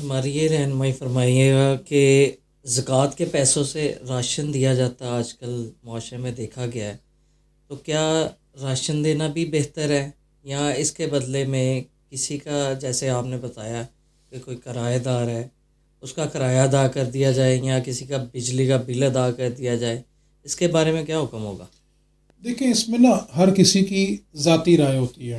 ہماری یہ رہنمائی فرمائیے گا کہ زکوٰۃ کے پیسوں سے راشن دیا جاتا آج کل معاشرے میں دیکھا گیا ہے، تو کیا راشن دینا بھی بہتر ہے یا اس کے بدلے میں کسی کا، جیسے آپ نے بتایا کہ کوئی کرایہ دار ہے اس کا کرایہ ادا کر دیا جائے یا کسی کا بجلی کا بل ادا کر دیا جائے، اس کے بارے میں کیا حکم ہوگا؟ دیکھیں، اس میں نا ہر کسی کی ذاتی رائے ہوتی ہے.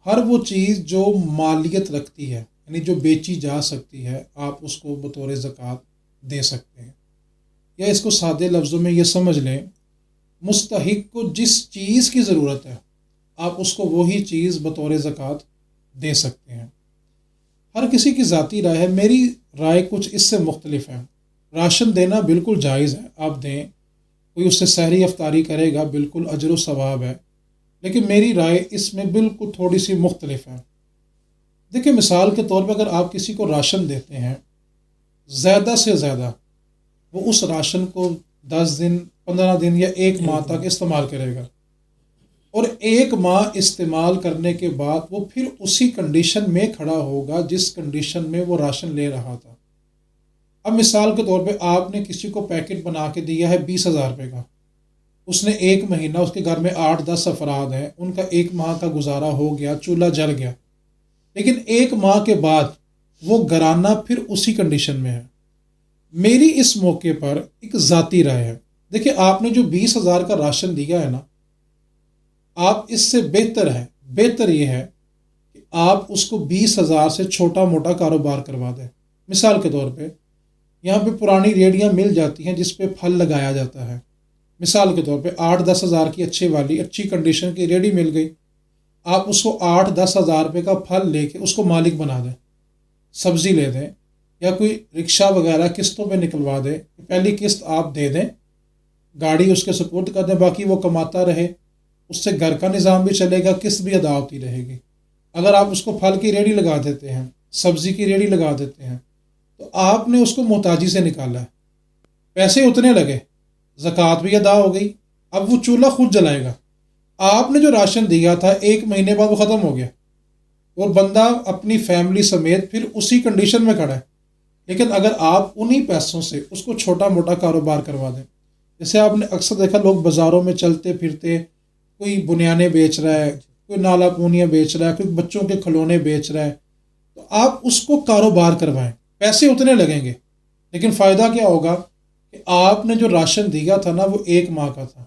ہر وہ چیز جو مالیت رکھتی ہے، یعنی جو بیچی جا سکتی ہے، آپ اس کو بطور زکوٰۃ دے سکتے ہیں. یا اس کو سادے لفظوں میں یہ سمجھ لیں، مستحق کو جس چیز کی ضرورت ہے آپ اس کو وہی چیز بطور زکوٰۃ دے سکتے ہیں. ہر کسی کی ذاتی رائے ہے. میری رائے کچھ اس سے مختلف ہے. راشن دینا بالکل جائز ہے، آپ دیں. کوئی اس سے سحری افطاری کرے گا، بالکل اجر و ثواب ہے. لیکن میری رائے اس میں بالکل تھوڑی سی مختلف ہے. دیکھیں، مثال کے طور پہ اگر آپ کسی کو راشن دیتے ہیں، زیادہ سے زیادہ وہ اس راشن کو 10 دن، 15 دن یا ایک ماہ تک استعمال کرے گا، اور ایک ماہ استعمال کرنے کے بعد وہ پھر اسی کنڈیشن میں کھڑا ہوگا جس کنڈیشن میں وہ راشن لے رہا تھا. اب مثال کے طور پہ آپ نے کسی کو پیکٹ بنا کے دیا ہے 20,000 روپے کا. اس نے ایک مہینہ، اس کے گھر میں 8-10 افراد ہیں، ان کا ایک ماہ کا گزارا ہو گیا، چولہا جل گیا. لیکن ایک ماہ کے بعد وہ گھرانہ پھر اسی کنڈیشن میں ہے. میری اس موقع پر ایک ذاتی رائے ہے. دیکھیں، آپ نے جو 20,000 کا راشن دیا ہے نا، آپ اس سے بہتر یہ ہے کہ آپ اس کو 20,000 سے چھوٹا موٹا کاروبار کروا دیں. مثال کے طور پہ یہاں پہ پرانی ریڑیاں مل جاتی ہیں جس پہ پھل لگایا جاتا ہے. مثال کے طور پہ 8-10 ہزار کی اچھی کنڈیشن کی ریڑی مل گئی. آپ اس کو 8-10 ہزار روپے کا پھل لے کے اس کو مالک بنا دیں. سبزی لے دیں یا کوئی رکشہ وغیرہ قسطوں پہ نکلوا دیں. پہلی قسط آپ دے دیں، گاڑی اس کے سپورٹ کر دیں، باقی وہ کماتا رہے. اس سے گھر کا نظام بھی چلے گا، قسط بھی ادا ہوتی رہے گی. اگر آپ اس کو پھل کی ریڑھی لگا دیتے ہیں، سبزی کی ریڑھی لگا دیتے ہیں، تو آپ نے اس کو محتاجی سے نکالا ہے. پیسے اتنے لگے، زکوٰۃ بھی ادا ہو گئی. اب وہ چولہا خود جلائے گا. آپ نے جو راشن دیا تھا ایک مہینے بعد وہ ختم ہو گیا، اور بندہ اپنی فیملی سمیت پھر اسی کنڈیشن میں کھڑا ہے. لیکن اگر آپ انہی پیسوں سے اس کو چھوٹا موٹا کاروبار کروا دیں، جیسے آپ نے اکثر دیکھا لوگ بازاروں میں چلتے پھرتے کوئی بنیانے بیچ رہا ہے، کوئی نالا پونیاں بیچ رہا ہے، کوئی بچوں کے کھلونے بیچ رہا ہے، تو آپ اس کو کاروبار کروائیں. پیسے اتنے لگیں گے، لیکن فائدہ کیا ہوگا کہ آپ نے جو راشن دیا تھا نا وہ ایک ماہ کا تھا.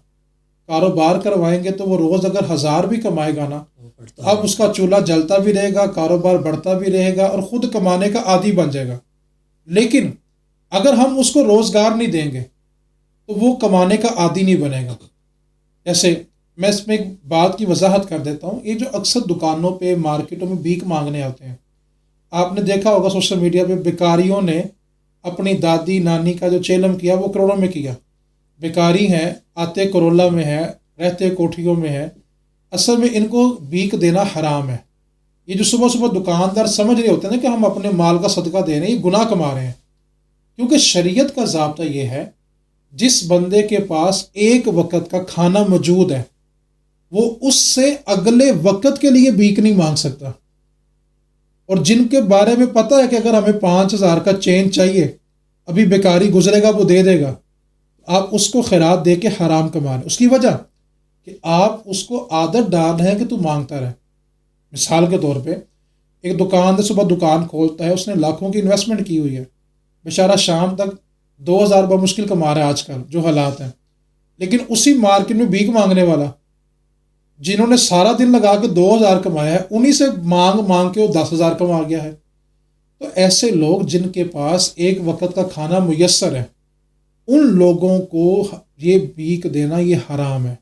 کاروبار کروائیں گے تو وہ روز اگر 1,000 بھی کمائے گا نا، تو اب اس کا چولہا جلتا بھی رہے گا، کاروبار بڑھتا بھی رہے گا، اور خود کمانے کا عادی بن جائے گا. لیکن اگر ہم اس کو روزگار نہیں دیں گے تو وہ کمانے کا عادی نہیں بنے گا. جیسے میں اس میں ایک بات کی وضاحت کر دیتا ہوں. یہ جو اکثر دکانوں پہ، مارکیٹوں میں بھیک مانگنے آتے ہیں، آپ نے دیکھا ہوگا سوشل میڈیا پہ بیکاریوں نے اپنی دادی نانی کا جو چیلم کیا وہ کروڑوں میں کیا. بیکاری ہیں، آتے کرولا میں ہے، رہتے کوٹھیوں میں ہے. اصل میں ان کو بھیک دینا حرام ہے. یہ جو صبح صبح دکاندار سمجھ رہے ہوتے ہیں نا کہ ہم اپنے مال کا صدقہ دے رہے ہیں، یہ گناہ کما رہے ہیں. کیونکہ شریعت کا ضابطہ یہ ہے، جس بندے کے پاس ایک وقت کا کھانا موجود ہے وہ اس سے اگلے وقت کے لیے بھیک نہیں مانگ سکتا. اور جن کے بارے میں پتہ ہے کہ اگر ہمیں 5,000 کا چین چاہیے، ابھی بیکاری گزرے گا وہ دے دے گا، آپ اس کو خیرات دے کے حرام کما رہے. اس کی وجہ کہ آپ اس کو عادت ڈال رہے ہیں کہ تو مانگتا رہے. مثال کے طور پہ ایک دکاندار صبح دکان کھولتا ہے، اس نے لاکھوں کی انویسٹمنٹ کی ہوئی ہے، بیچارہ شام تک 2,000 روپے مشکل کما رہا ہے آج کل جو حالات ہیں. لیکن اسی مارکیٹ میں بھیک مانگنے والا جنہوں نے سارا دن لگا کے 2,000 کمایا ہے، انہی سے مانگ کے وہ 10,000 کما گیا ہے. تو ایسے لوگ جن کے پاس ایک وقت کا کھانا میسر ہے، ان لوگوں کو یہ بھیک دینا یہ حرام ہے.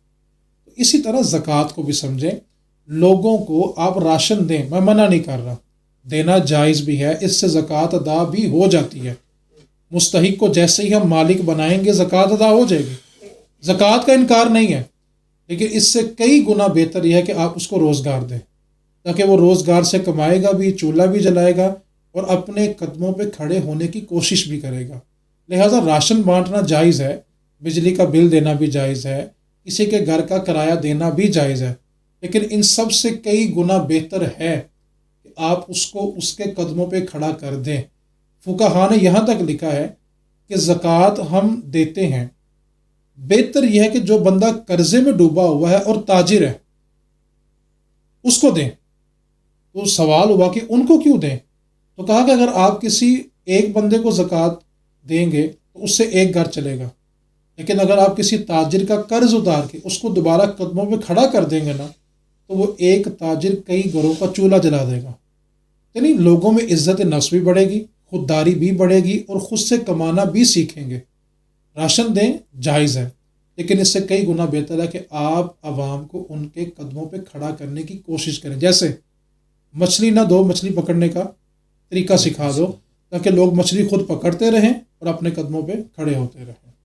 اسی طرح زکوٰۃ کو بھی سمجھیں. لوگوں کو آپ راشن دیں، میں منع نہیں کر رہا، دینا جائز بھی ہے، اس سے زکوٰۃ ادا بھی ہو جاتی ہے. مستحق کو جیسے ہی ہم مالک بنائیں گے زکوٰۃ ادا ہو جائے گی. زکوٰۃ کا انکار نہیں ہے، لیکن اس سے کئی گنا بہتر یہ ہے کہ آپ اس کو روزگار دیں، تاکہ وہ روزگار سے کمائے گا بھی، چولہا بھی جلائے گا، اور اپنے قدموں پہ کھڑے ہونے کی کوشش بھی کرے گا. لہٰذا راشن بانٹنا جائز ہے، بجلی کا بل دینا بھی جائز ہے، کسی کے گھر کا کرایہ دینا بھی جائز ہے. لیکن ان سب سے کئی گنا بہتر ہے کہ آپ اس کو اس کے قدموں پہ کھڑا کر دیں. فقہا نے یہاں تک لکھا ہے کہ زکوٰۃ ہم دیتے ہیں، بہتر یہ ہے کہ جو بندہ قرضے میں ڈوبا ہوا ہے اور تاجر ہے اس کو دیں. تو سوال ہوا کہ ان کو کیوں دیں؟ تو کہا کہ اگر آپ کسی ایک بندے کو زکوٰۃ دیں گے تو اس سے ایک گھر چلے گا، لیکن اگر آپ کسی تاجر کا قرض اتار کے اس کو دوبارہ قدموں پہ کھڑا کر دیں گے نا تو وہ ایک تاجر کئی گھروں کا چولہا جلا دے گا. یعنی لوگوں میں عزت نفس بھی بڑھے گی، خودداری بھی بڑھے گی، اور خود سے کمانا بھی سیکھیں گے. راشن دیں جائز ہے، لیکن اس سے کئی گنا بہتر ہے کہ آپ عوام کو ان کے قدموں پہ کھڑا کرنے کی کوشش کریں. جیسے مچھلی نہ دو، مچھلی پکڑنے کا طریقہ سکھا دو تاکہ لوگ مچھلی خود پکڑتے رہیں اور اپنے قدموں پہ کھڑے ہوتے رہیں.